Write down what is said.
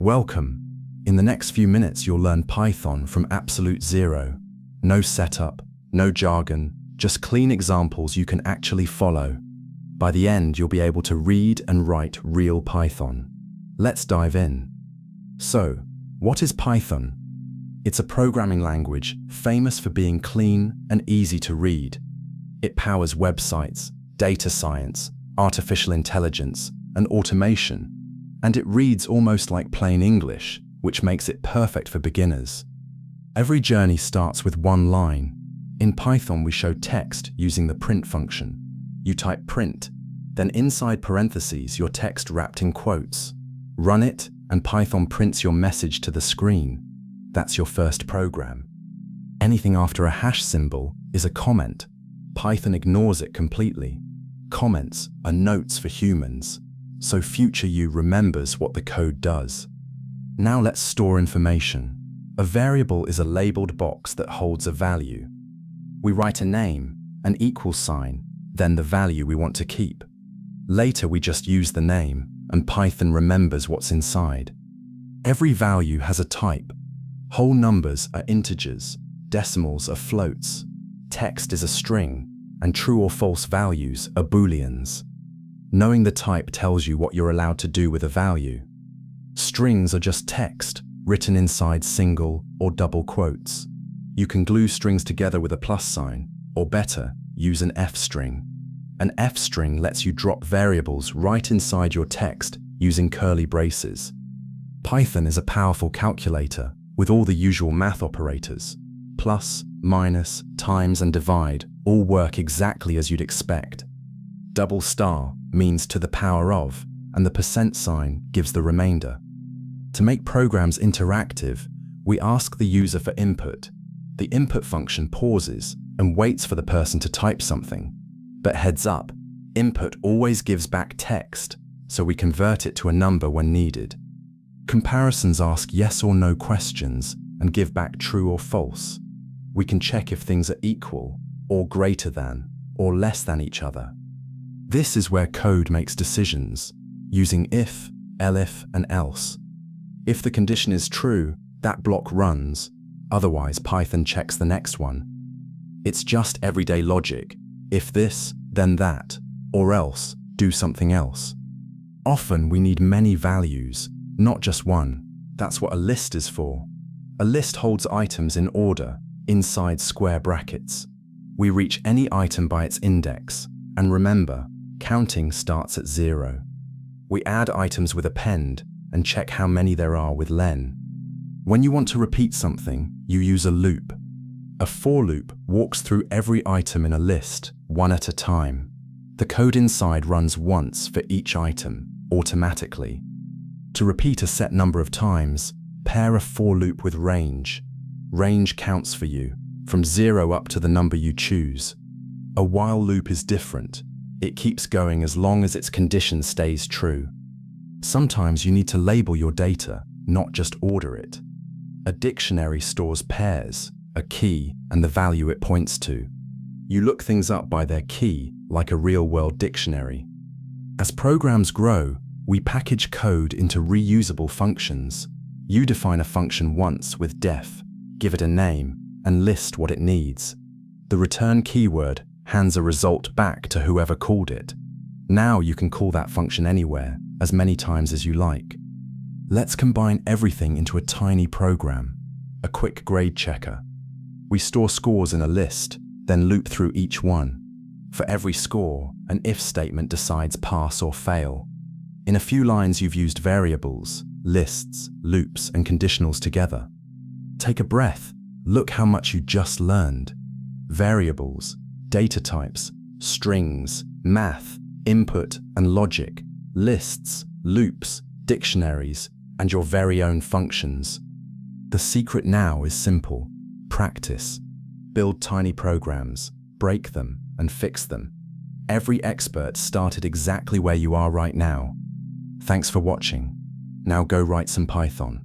Welcome. In the next few minutes, you'll learn Python from absolute zero. No setup, no jargon, just clean examples you can actually follow. By the end, you'll be able to read and write real Python. Let's dive in. So, what is Python? It's a programming language famous for being clean and easy to read. It powers websites, data science, artificial intelligence, and automation. And it reads almost like plain English, which makes it perfect for beginners. Every journey starts with one line. In Python, we show text using the print function. You type print, then inside parentheses, your text wrapped in quotes. Run it, and Python prints your message to the screen. That's your first program. Anything after a hash symbol is a comment. Python ignores it completely. Comments are notes for humans, so future you remembers what the code does. Now let's store information. A variable is a labeled box that holds a value. We write a name, an equal sign, then the value we want to keep. Later we just use the name, and Python remembers what's inside. Every value has a type. Whole numbers are integers, decimals are floats, text is a string, and true or false values are booleans. Knowing the type tells you what you're allowed to do with a value. Strings are just text, written inside single or double quotes. You can glue strings together with a plus sign, or better, use an F string. An F string lets you drop variables right inside your text using curly braces. Python is a powerful calculator with all the usual math operators. Plus, minus, times, and divide all work exactly as you'd expect. Double star means to the power of, and the percent sign gives the remainder. To make programs interactive, we ask the user for input. The input function pauses and waits for the person to type something. But heads up, input always gives back text, so we convert it to a number when needed. Comparisons ask yes or no questions and give back true or false. We can check if things are equal, or greater than, or less than each other. This is where code makes decisions, using if, elif, and else. If the condition is true, that block runs. Otherwise, Python checks the next one. It's just everyday logic. If this, then that, or else, do something else. Often we need many values, not just one. That's what a list is for. A list holds items in order, inside square brackets. We reach any item by its index, and remember, counting starts at 0. We add items with append, and check how many there are with len. When you want to repeat something, you use a loop. A for loop walks through every item in a list, one at a time. The code inside runs once for each item, automatically. To repeat a set number of times, pair a for loop with range. Range counts for you, from 0 up to the number you choose. A while loop is different. It keeps going as long as its condition stays true. Sometimes you need to label your data, not just order it. A dictionary stores pairs, a key, and the value it points to. You look things up by their key, like a real-world dictionary. As programs grow, we package code into reusable functions. You define a function once with def, give it a name, and list what it needs. The return keyword hands a result back to whoever called it. Now you can call that function anywhere, as many times as you like. Let's combine everything into a tiny program, a quick grade checker. We store scores in a list, then loop through each one. For every score, an if statement decides pass or fail. In a few lines you've used variables, lists, loops, and conditionals together. Take a breath, look how much you just learned. Variables, data types, strings, math, input and logic, lists, loops, dictionaries, and your very own functions. The secret now is simple. Practice. Build tiny programs, break them, and fix them. Every expert started exactly where you are right now. Thanks for watching. Now go write some Python.